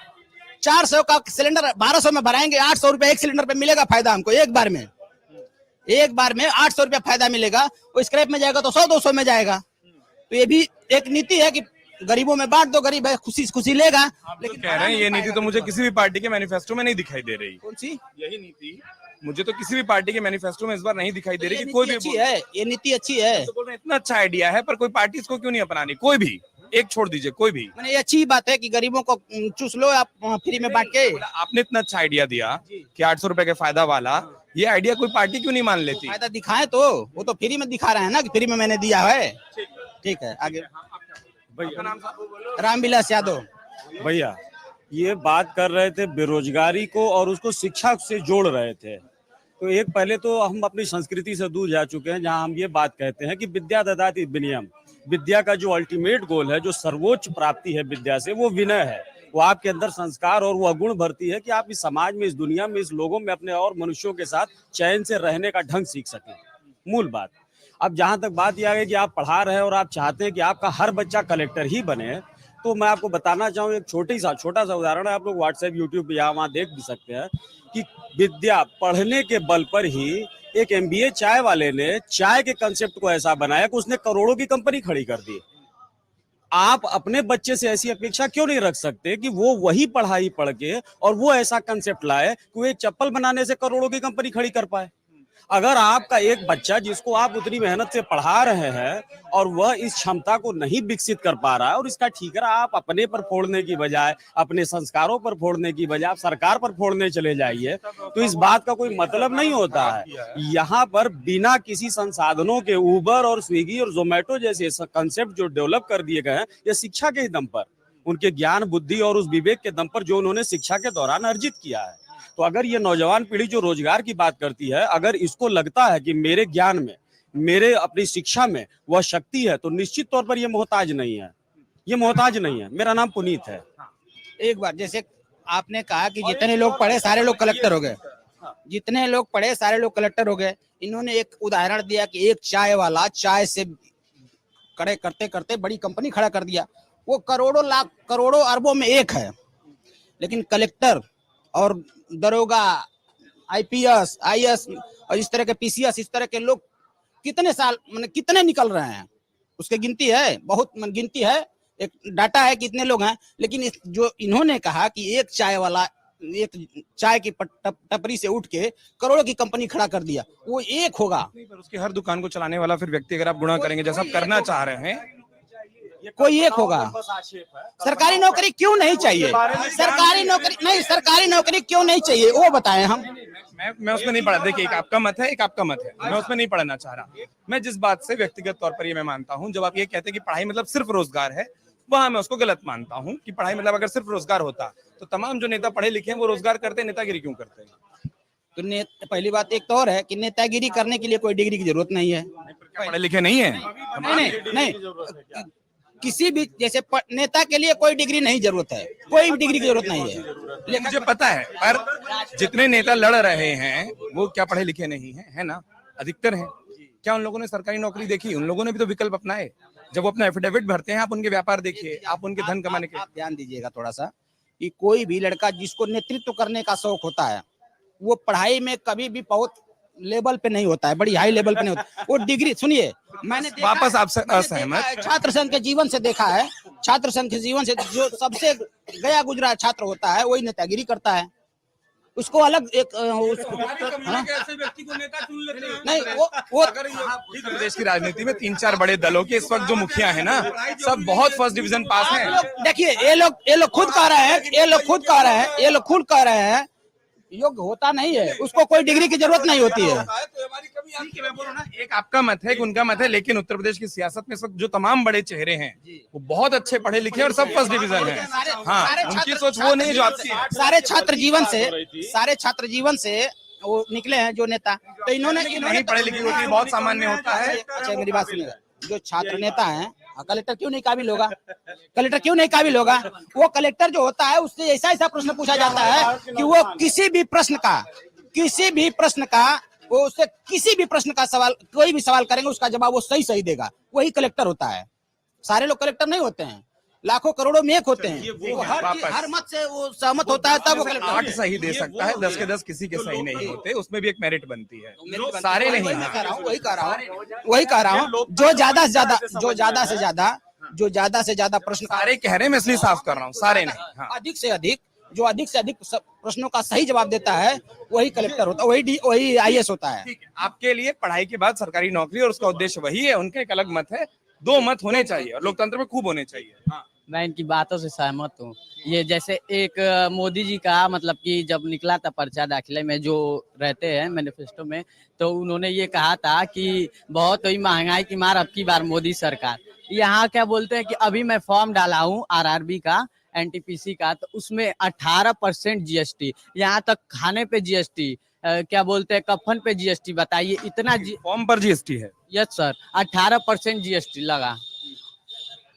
400 का सिलेंडर 1200 में भराएंगे, 800 रुपए एक सिलेंडर पे मिलेगा फायदा हमको। एक बार में 800 रुपया फायदा मिलेगा। वो स्क्रैप में जाएगा तो 100-200 में जाएगा। तो ये भी एक नीति है कि गरीबों में बांट दो, गरीब है खुशी लेगा। लेकिन कह रहे हैं ये नीति तो मुझे किसी भी पार्टी के मैनिफेस्टो में नहीं दिखाई दे रही। कौन सी? यही नीति मुझे तो किसी भी पार्टी के मैनिफेस्टो में इस बार नहीं दिखाई दे रही कि कोई भी ये नीति अच्छी है। तो इतना अच्छा आइडिया है पर कोई पार्टी इसको क्यों नहीं अपनानी? कोई भी एक छोड़ दीजिए, कोई भी। मैंने ये अच्छी बात है कि गरीबों को चूस लो आप फ्री में बांट के। आपने इतना अच्छा आइडिया दिया कि 800 रुपए के फायदा वाला, ये आइडिया कोई पार्टी क्यों नहीं मान लेती? फायदा दिखाए तो वो तो फ्री में दिखा रहे हैं ना कि फ्री में मैंने दिया है। ठीक है, आगे। रामविलास यादव। भैया ये बात कर रहे थे बेरोजगारी को और उसको शिक्षा से जोड़ रहे थे। तो एक पहले तो हम अपनी संस्कृति से दूर जा चुके हैं, जहां हम ये बात कहते हैं कि विद्या ददाति विनयम। विद्या का जो अल्टीमेट गोल है, जो सर्वोच्च प्राप्ति है विद्या से, वो विनय है। वो आपके अंदर संस्कार और वह गुण भरती है कि आप इस समाज में, इस दुनिया में, इस लोगों में अपने और मनुष्यों के साथ चैन से रहने का ढंग सीख सकें। मूल बात। अब जहां तक बात यह है कि आप पढ़ा रहे हैं और आप चाहते हैं कि आपका हर बच्चा कलेक्टर ही बने, तो मैं आपको बताना चाहूँ एक छोटा सा उदाहरण है। आप लोग व्हाट्सएप, यूट्यूब पे यहाँ वहाँ देख भी सकते हैं कि विद्या पढ़ने के बल पर ही एक MBA चाय वाले ने चाय के कंसेप्ट को ऐसा बनाया कि उसने करोड़ों की कंपनी खड़ी कर दी। आप अपने बच्चे से ऐसी अपेक्षा क्यों नहीं रख सकते कि वो वही पढ़ाई पढ़ के और वो ऐसा कंसेप्ट लाए कि वो एक चप्पल बनाने से करोड़ों की कंपनी खड़ी कर पाए। अगर आपका एक बच्चा जिसको आप उतनी मेहनत से पढ़ा रहे हैं और वह इस क्षमता को नहीं विकसित कर पा रहा है और इसका ठीकरा आप अपने पर फोड़ने की बजाय, अपने संस्कारों पर फोड़ने की बजाय आप सरकार पर फोड़ने चले जाइए, तो इस बात का कोई मतलब नहीं होता है। यहाँ पर बिना किसी संसाधनों के उबर और स्विगी और जोमेटो जैसे कंसेप्ट जो डेवलप कर दिए गए हैं, ये शिक्षा के ही दम पर, उनके ज्ञान, बुद्धि और उस विवेक के दम पर जो उन्होंने शिक्षा के दौरान अर्जित किया है। तो अगर ये नौजवान पीढ़ी जो रोजगार की बात करती है, अगर इसको लगता है कि मेरे ज्ञान में, मेरे अपनी शिक्षा में वह शक्ति है, तो निश्चित तौर पर ये मोहताज नहीं है। मेरा नाम पुनीत है। एक बार जैसे आपने कहा कि जितने लोग पढ़े सारे लोग कलेक्टर हो गए, इन्होंने एक उदाहरण दिया कि एक चाय वाला चाय से खड़े करते करते बड़ी कंपनी खड़ा कर दिया। वो करोड़ों लाख, करोड़ों अरबों में एक है। लेकिन कलेक्टर और दरोगा, IPS, IS और इस तरह के PCS, इस तरह के लोग कितने साल, मतलब कितने निकल रहे हैं, उसकी गिनती है, बहुत गिनती है, एक डाटा है कितने लोग हैं। लेकिन जो इन्होंने कहा कि एक चाय वाला एक चाय की टपरी से उठ के करोड़ों की कंपनी खड़ा कर दिया, वो एक होगा। पर उसकी हर दुकान को चलाने वाला फिर व्यक्ति अगर आप गुणा करेंगे जैसा आप करना चाह रहे हैं, कोई एक होगा। सरकारी नौकरी क्यों नहीं चाहिए? सरकारी नौकरी क्यों नहीं चाहिए वो बताएं हम। मैं उसमें नहीं पढ़ा। देखिए, एक आपका मत है, एक आपका मत है। मैं उसमें नहीं पढ़ना चाह रहा। मैं जिस बात से व्यक्तिगत तौर पर ये मैं मानता हूँ, जब आप ये कहते हैं कि पढ़ाई मतलब सिर्फ रोजगार है, वहां मैं उसको गलत मानता हूँ कि पढ़ाई मतलब अगर सिर्फ रोजगार होता तो तमाम जो नेता पढ़े लिखे हैं वो रोजगार करते हैं, नेतागिरी क्यों करते हैं? तो पहली बात एक तो और है कि नेतागिरी करने के लिए कोई डिग्री की जरूरत नहीं है। पढ़े लिखे नहीं है? नहीं, किसी भी जैसे नेता के लिए कोई डिग्री नहीं जरूरत है, कोई डिग्री की जरूरत नहीं है। मुझे पता है, पर जितने नेता लड़ रहे हैं वो क्या पढ़े लिखे नहीं है ना? अधिकतर हैं। क्या उन लोगों ने सरकारी नौकरी देखी? उन लोगों ने भी तो विकल्प अपनाए। जब वो अपना एफिडेविट भरते हैं, आप उनके व्यापार देखिए, आप उनके धन कमाने के। आप ध्यान दीजिएगा थोड़ा सा कि कोई भी लड़का जिसको नेतृत्व करने का शौक होता है, वो पढ़ाई में कभी भी बहुत लेवल पे नहीं होता है, बड़ी हाई लेवल पे नहीं होता। वो डिग्री, सुनिए, मैंने वापस आपसे असहमत। छात्र संघ के जीवन से देखा है, छात्र संघ के जीवन से जो सबसे गया गुजरा छात्र होता है वही नेतागिरी करता है। उसको अलग एक नहीं, वो उत्तर प्रदेश की राजनीति में 3-4 बड़े दलों के इस वक्त जो मुखिया है ना, सब बहुत फर्स्ट डिवीजन पास हैं। देखिए, ये लोग खुद कह रहे हैं, ये लोग खुद कह रहे हैं योग्य होता नहीं है, उसको कोई डिग्री की जरूरत नहीं होती है। एक आपका मत है, एक उनका मत है, लेकिन उत्तर प्रदेश की सियासत में इस वक्त जो तमाम बड़े चेहरे हैं वो बहुत अच्छे पढ़े लिखे और सब फर्स्ट डिवीजन है। हाँ, उनकी सोच वो नहीं जो आपकी। सारे छात्र जीवन से वो निकले हैं जो नेता, तो इन्होंने नहीं पढ़े लिखे होती, बहुत सामान्य होता है। अच्छा, मेरी बात सुनिएगा, जो छात्र नेता हैं, कलेक्टर क्यों नहीं काबिल होगा? कलेक्टर क्यों नहीं काबिल होगा? वो कलेक्टर जो होता है उससे ऐसा प्रश्न पूछा जाता है कि वो किसी भी प्रश्न का वो उससे किसी भी प्रश्न का सवाल, कोई भी सवाल करेंगे उसका जवाब वो सही देगा, वही कलेक्टर होता है। सारे लोग कलेक्टर नहीं होते हैं, लाखों करोड़ों में एक होते हैं। वो हर मत से वो सहमत होता है, तब वो कलेक्टर 8 सही दे सकता है, 10 के 10 किसी के सही नहीं होते, उसमें भी एक मेरिट बनती है। सारे नहीं, वही कह रहा हूँ। जो ज्यादा से ज्यादा प्रश्न, सारे कह रहे हैं, मैं इसलिए साफ कर रहा हूँ, सारे नहीं। हाँ। अधिक से अधिक प्रश्नों का सही जवाब देता है वही कलेक्टर होता है, वही IAS होता है। आपके लिए पढ़ाई के बाद सरकारी नौकरी और उसका उद्देश्य वही है, उनका एक अलग मत है। 2 मत होने चाहिए और लोकतंत्र में खूब होने चाहिए। हाँ। मैं इनकी बातों से सहमत हूँ। ये जैसे एक मोदी जी का मतलब कि जब निकला था पर्चा दाखिले में जो रहते हैं मैनिफेस्टो में, तो उन्होंने ये कहा था कि बहुत ही महंगाई की मार अब की बार मोदी सरकार। यहाँ क्या बोलते हैं कि अभी मैं फॉर्म डाला हूँ RRB का, NTPC का, तो उसमें 18% GST, यहाँ तक खाने पे GST, क्या बोलते हैं कफन पे GST। बताइए, इतना फॉर्म पर GST है? यस सर, 18% GST लगा।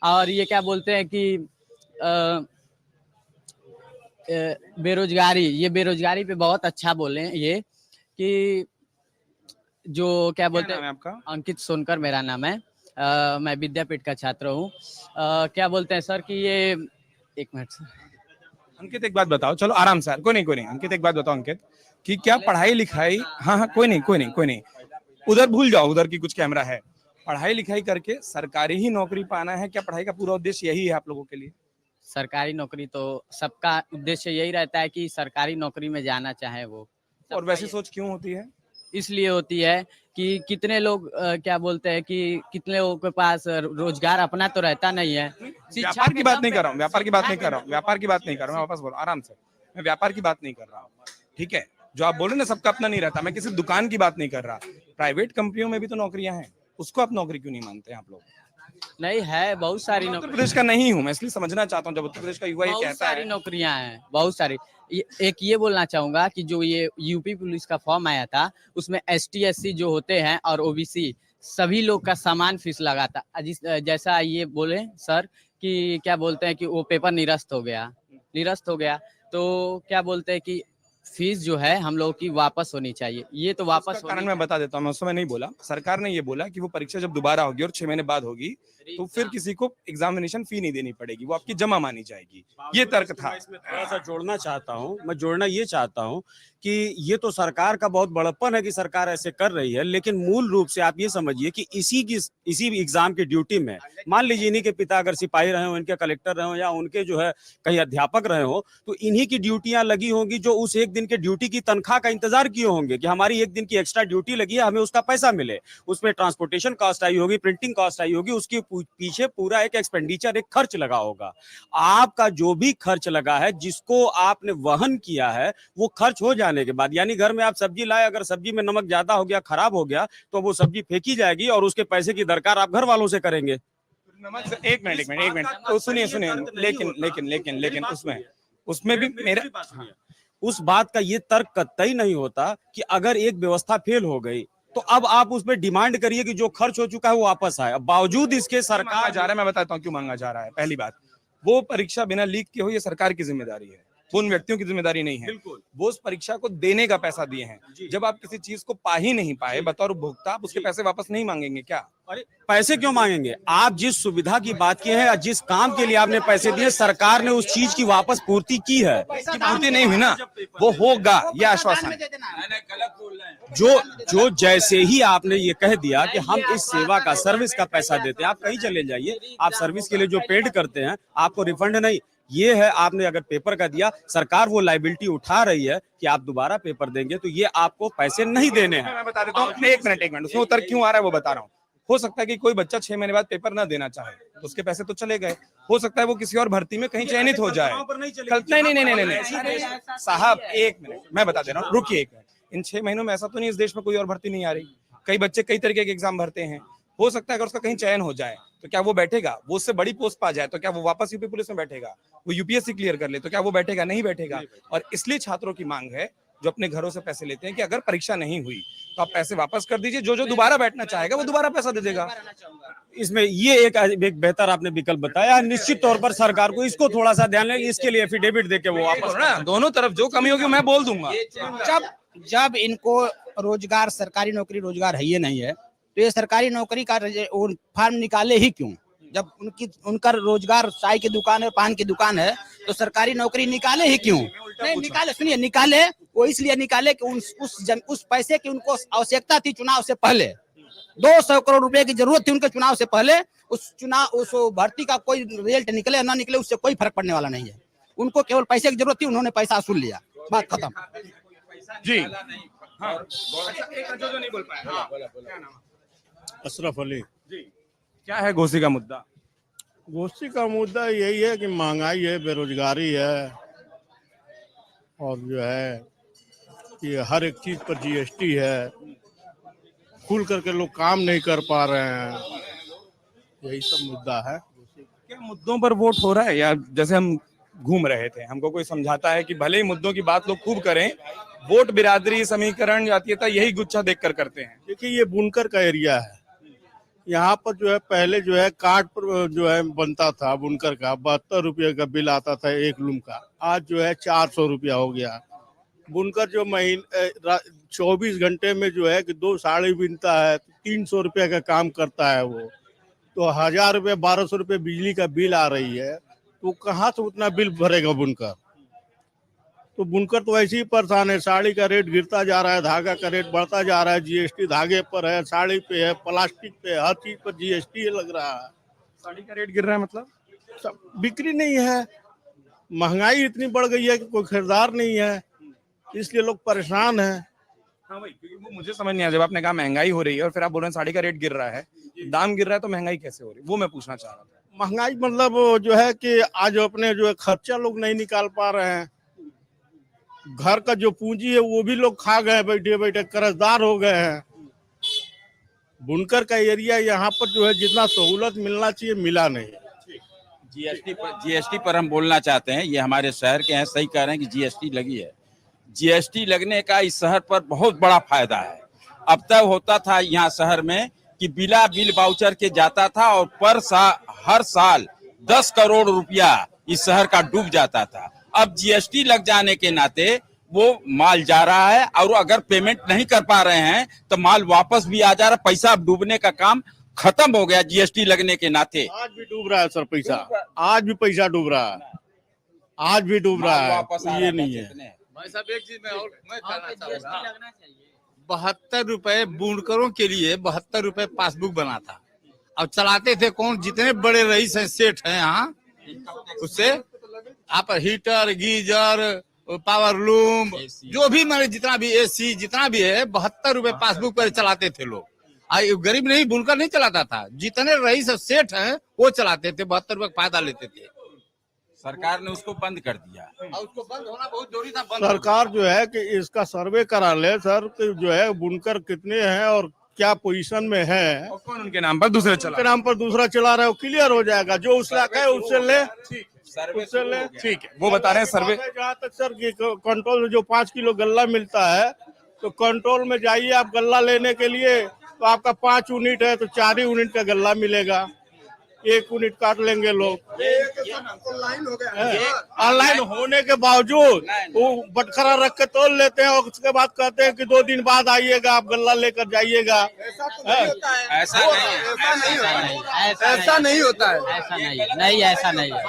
और ये क्या बोलते हैं कि बेरोजगारी पे बहुत अच्छा बोले ये कि जो क्या बोलते हैं, आपका? अंकित सोनकर मेरा नाम है। मैं विद्यापीठ का छात्र हूँ। क्या बोलते हैं सर कि ये, एक मिनट सर। अंकित एक बात बताओ, चलो आराम से, कोई नहीं। अंकित एक बात बताओ अंकित, कि क्या पढ़ाई लिखाई, हाँ कोई नहीं, उधर भूल जाओ, उधर की कुछ कैमरा है। पढ़ाई लिखाई करके सरकारी ही नौकरी पाना है, क्या पढ़ाई का पूरा उद्देश्य यही है आप लोगों के लिए? सरकारी नौकरी तो सबका उद्देश्य यही रहता है कि सरकारी नौकरी में जाना चाहे वो। और वैसी सोच क्यों होती है? इसलिए होती है कि कितने लोग क्या बोलते हैं कि कितने लोगों के पास रोजगार अपना तो रहता नहीं है। व्यापार की बात नहीं कर रहा हूँ, व्यापार की बात नहीं कर रहा हूँ, वापस बोलो आराम से। मैं व्यापार की बात नहीं कर रहा हूँ, ठीक है? जो आप बोल रहे ना सबका अपना नहीं रहता, मैं किसी दुकान की बात नहीं कर रहा। प्राइवेट कंपनियों में भी तो नौकरियां हैं, उसको आप नौकरी क्यों नहीं मानते हैं आप लोग? नहीं है, बहुत सारी उत्तर प्रदेश का नहीं हूँ मैं, इसलिए समझना चाहता हूँ। जब उत्तर प्रदेश का युवा ये कहता है, बहुत सारी नौकरियां हैं, बहुत सारी। एक ये बोलना चाहूंगा कि जो ये यूपी पुलिस का फॉर्म आया था उसमें ST SC जो होते हैं और OBC सभी लोग का समान फीस लगा था। जैसा ये बोले सर कि क्या बोलते हैं कि वो पेपर निरस्त हो गया, तो क्या बोलते हैं कि फीस जो है हम लोग की वापस होनी चाहिए। ये तो वापस कारण मैं बता देता हूँ, मैं उस समय नहीं बोला। सरकार ने ये बोला कि वो परीक्षा जब दोबारा होगी और 6 महीने बाद होगी तो फिर किसी को एग्जामिनेशन फी नहीं देनी पड़ेगी, वो आपकी जमा मानी जाएगी। ये तर्क था। इसमें थोड़ा सा जोड़ना चाहता हूँ, मैं जोड़ना ये चाहता हूँ कि ये तो सरकार का बहुत बड़प्पन है कि सरकार ऐसे कर रही है, लेकिन मूल रूप से आप ये समझिए कि इसी एग्जाम की ड्यूटी में मान लीजिए इन्हीं के पिता अगर सिपाही रहे हो, इनके कलेक्टर रहे हो या उनके जो है कहीं अध्यापक रहे हो, तो इन्हीं की ड्यूटियां लगी होंगी जो उस एक दिन के ड्यूटी की तनख्वाह का इंतजार किए होंगे कि हमारी एक दिन की एक्स्ट्रा ड्यूटी लगी है, हमें उसका पैसा मिले। उसमें ट्रांसपोर्टेशन कॉस्ट आई होगी, प्रिंटिंग कॉस्ट आई होगी, उसके पीछे पूरा एक एक्सपेंडिचर, एक खर्च लगा होगा। आपका जो भी खर्च लगा है, जिसको आपने वहन किया है, वो खर्च हो जाने के बाद, यानी घर में आप सब्जी लाए, अगर सब्जी में नमक ज्यादा हो गया, खराब हो गया, तो वो सब्जी फेंकी जाएगी और उसके पैसे की दरकार आप घर वालों से करेंगे। एक मिनट, तो सुनिए, लेकिन उसमें भी मेरा उस बात का ये तर्क कतई नहीं होता कि अगर एक व्यवस्था फेल हो गई तो अब आप उसमें डिमांड करिए कि जो खर्च हो चुका है वो वापस आए। अब बावजूद इसके मांगा सरकार जा रहा है, मैं बताता हूँ क्यों मांगा जा रहा है। पहली बात, वो परीक्षा बिना लीक के हो, ये सरकार की जिम्मेदारी है, वो उन व्यक्तियों की जिम्मेदारी नहीं है। वो उस परीक्षा को देने का पैसा दिए हैं। जब आप किसी चीज को पा ही नहीं पाए बतौर उपभोक्ता, आप उसके पैसे वापस नहीं मांगेंगे क्या? अरे पैसे क्यों मांगेंगे? आप जिस सुविधा की बात की है, जिस काम के लिए आपने पैसे दिए, सरकार ने उस चीज की वापस पूर्ति की है। पूर्ति नहीं हुई ना, वो होगा, ये आश्वासन है। जो जैसे ही आपने ये कह दिया कि हम इस सेवा का, सर्विस का पैसा देते हैं, आप कहीं चले जाइए, आप सर्विस के लिए जो पेड करते हैं आपको रिफंड नहीं, ये है। आपने अगर पेपर का दिया, सरकार वो लाइबिलिटी उठा रही है कि आप दोबारा पेपर देंगे तो ये आपको पैसे नहीं देने हैं। मैं बता देता हूँ, एक मिनट, उसमें उत्तर क्यों आ रहा है वो बता रहा हूँ। हो सकता है कि कोई बच्चा 6 महीने बाद पेपर ना देना चाहे, तो उसके पैसे तो चले गए। हो सकता है वो किसी और भर्ती में कहीं चयनित हो जाए। नहीं साहब, एक मिनट मैं बता दे रहा हूँ, रुकिए एक मिनट। इन 6 महीनों में ऐसा तो नहीं इस देश में कोई और भर्ती नहीं आ रही। कई बच्चे कई तरीके के एग्जाम भरते हैं। हो सकता है अगर उसका कहीं चयन हो जाए तो क्या वो बैठेगा? वो उससे बड़ी पोस्ट पा जाए तो क्या वो वापस यूपी पुलिस में बैठेगा? वो यूपीएससी क्लियर कर ले तो क्या वो बैठेगा? नहीं बैठेगा। और इसलिए छात्रों की मांग है, जो अपने घरों से पैसे लेते हैं, कि अगर परीक्षा नहीं हुई तो आप पैसे वापस कर दीजिए। जो दोबारा बैठना चाहेगा वो दोबारा पैसा दे देगा। इसमें ये एक बेहतर आपने विकल्प बताया। निश्चित तौर पर सरकार को इसको थोड़ा सा ध्यान लें, इसके लिए एफिडेविट देके वो वापस ना, दोनों तरफ जो कमी होगी मैं बोल दूंगा। जब इनको रोजगार, सरकारी नौकरी रोजगार है ये नहीं है, तो ये सरकारी नौकरी का फॉर्म निकाले ही क्यों? जब उनका रोजगार चाय की दुकान है, पान की दुकान है, तो सरकारी नौकरी निकाले ही क्यों? नहीं निकाले, सुनिए, निकाले वो इसलिए निकाले कि उस पैसे की उनको आवश्यकता थी चुनाव से पहले। 200 करोड़ रुपए की जरूरत थी उनके चुनाव से पहले। उस भर्ती का कोई रिजल्ट निकले ना निकले, उससे कोई फर्क पड़ने वाला नहीं है। उनको केवल पैसे की जरूरत थी, उन्होंने पैसा वसूल लिया, बात खत्म। जी अशरफ अली जी, क्या है घोसी का मुद्दा? गोष्ठी का मुद्दा यही है कि महंगाई है, बेरोजगारी है, और जो है कि हर एक चीज पर जीएसटी है। खुल करके लोग काम नहीं कर पा रहे हैं, यही सब मुद्दा है। क्या मुद्दों पर वोट हो रहा है, या जैसे हम घूम रहे थे, हमको कोई समझाता है कि भले ही मुद्दों की बात लोग खूब करें, वोट बिरादरी, समीकरण, जातीयता, यही गुच्छा देखकर करते हैं? देखिए, ये बुनकर का एरिया है। यहाँ पर जो है पहले जो है कार्ड पर जो है बनता था बुनकर का, 72 रुपये का बिल आता था एक लूम का। आज जो है 400 रुपया हो गया। बुनकर जो 24 घंटे में जो है कि 2 साड़ी बिनता है, 300 रुपये का काम करता है वो, तो 1000 रुपये 1200 रुपये बिजली का बिल आ रही है, तो कहाँ से उतना बिल भरेगा बुनकर? तो बुनकर तो ऐसे ही परेशान है। साड़ी का रेट गिरता जा रहा है, धागा का रेट बढ़ता जा रहा है, जीएसटी धागे पर है, साड़ी पे है, प्लास्टिक पे, हर चीज पर जीएसटी लग रहा है। साड़ी का रेट गिर रहा है मतलब बिक्री नहीं है, महंगाई इतनी बढ़ गई है कि कोई खरीदार नहीं है, इसलिए लोग परेशान हैं। हाँ भाई, क्योंकि वो मुझे समझ नहीं आया, जब आपने कहा महंगाई हो रही है और फिर आप बोल रहे हैं साड़ी का रेट गिर रहा है, दाम गिर रहा है, तो महंगाई कैसे हो रही है, वो मैं पूछना चाह रहा था। महंगाई मतलब जो है कि आज अपने जो है खर्चा लोग नहीं निकाल पा रहे हैं। घर का जो पूंजी है वो भी लोग खा गए, बैठे बैठे कर्जदार हो गए हैं। बुनकर का एरिया यहाँ पर जो है जितना सहूलत मिलना चाहिए मिला नहीं। जीएसटी पर हम बोलना चाहते हैं, ये हमारे शहर के हैं, सही कह रहे हैं कि जीएसटी लगी है। जीएसटी लगने का इस शहर पर बहुत बड़ा फायदा है। अब तक होता था यहाँ शहर में कि बिला बिल वाउचर के जाता था और हर साल 10 करोड़ रुपया इस शहर का डूब जाता था। अब जीएसटी लग जाने के नाते वो माल जा रहा है, और अगर पेमेंट नहीं कर पा रहे हैं तो माल वापस भी आ जा रहा है। पैसा अब डूबने का काम खत्म हो गया जीएसटी लगने के नाते। आज भी डूब रहा है सर पैसा, आज भी पैसा डूब रहा है, आज भी डूब रहा है, ये नहीं है। भाई साहब, एक चीज मैं कहना चाहूंगा, 72 रुपए बुनकरों के लिए 72 रुपए पासबुक बना था। अब चलाते थे कौन? जितने बड़े रईस हैं, सेठ हैं यहाँ, उससे आप हीटर, गीजर, पावर लूम, जो भी मैंने जितना भी एसी जितना भी है, 72 रुपए पासबुक पर चलाते थे लोग। गरीब नहीं, बुनकर नहीं चलाता था। जितने रईस सेठ हैं वो चलाते थे, 72 रुपए फायदा लेते थे। सरकार ने उसको बंद कर दिया, और उसको बंद होना बहुत जरूरी था। सरकार जो है कि इसका सर्वे करा ले सर, कि जो है बुनकर कितने हैं और क्या पोजीशन में है, और कौन उनके नाम पर दूसरा चला, के नाम पर दूसरा चला रहा है, वो क्लियर हो जाएगा। जो उस लाख है उससे ले, उससे ले, ठीक है। वो बता रहे हैं सर्वे, जहाँ तक सर की कंट्रोल में जो 5 किलो गल्ला मिलता है तो कंट्रोल में जाइए आप गल्ला लेने के लिए, तो आपका 5 यूनिट है तो 4 यूनिट का गल्ला मिलेगा, 1 यूनिट काट लेंगे लोग। ऑनलाइन हो गया, ऑनलाइन होने के बावजूद वो बटखरा रख के तोल लेते हैं और उसके बाद कहते हैं कि 2 दिन बाद आइएगा, आप गल्ला लेकर जाइएगा। ऐसा नहीं होता है, ऐसा नहीं होता है, ऐसा नहीं है।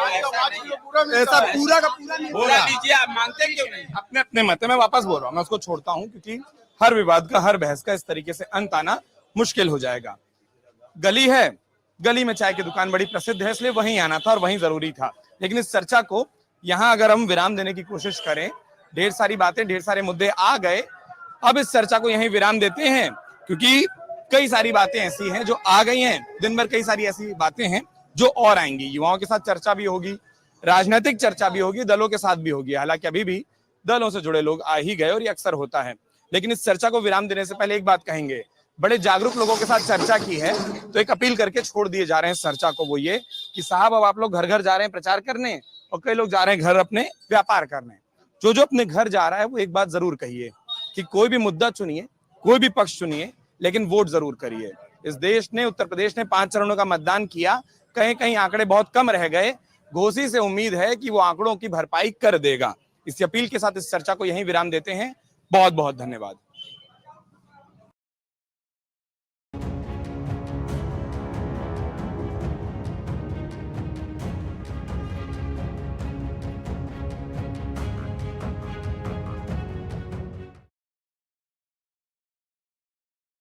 ऐसा पूरा का पूरा नहीं होगा। लीजिए, आप मानते क्यों नहीं? अपने अपने मत है, मैं वापस बोल रहा हूँ, मैं उसको छोड़ता हूँ क्योंकि हर विवाद का, हर बहस का इस तरीके से अंत आना मुश्किल हो जाएगा। गली है, गली में चाय की दुकान बड़ी प्रसिद्ध है, इसलिए वहीं आना था और वहीं जरूरी था। लेकिन इस चर्चा को यहाँ अगर हम विराम देने की कोशिश करें, ढेर सारी बातें, ढेर सारे मुद्दे आ गए, अब इस चर्चा को यहीं विराम देते हैं क्योंकि कई सारी बातें ऐसी हैं जो आ गई हैं। दिन भर कई सारी ऐसी बातें हैं जो और आएंगी। युवाओं के साथ चर्चा भी होगी, राजनीतिक चर्चा भी होगी, दलों के साथ भी होगी। हालांकि अभी भी दलों से जुड़े लोग आ ही गए और ये अक्सर होता है। लेकिन इस चर्चा को विराम देने से पहले एक बात कहेंगे, बड़े जागरूक लोगों के साथ चर्चा की है तो एक अपील करके छोड़ दिए जा रहे हैं इस चर्चा को, वो ये कि साहब अब आप लोग घर घर जा रहे हैं प्रचार करने और कई लोग जा रहे हैं घर अपने व्यापार करने। जो अपने घर जा रहा है वो एक बात जरूर कहिए कि कोई भी मुद्दा चुनिए, कोई भी पक्ष चुनिए, लेकिन वोट जरूर करिए। इस देश ने, उत्तर प्रदेश ने 5 चरणों का मतदान किया, कहीं कहीं आंकड़े बहुत कम रह गए। घोसी से उम्मीद है कि वो आंकड़ों की भरपाई कर देगा। इस अपील के साथ इस चर्चा को यहीं विराम देते हैं। बहुत बहुत धन्यवाद।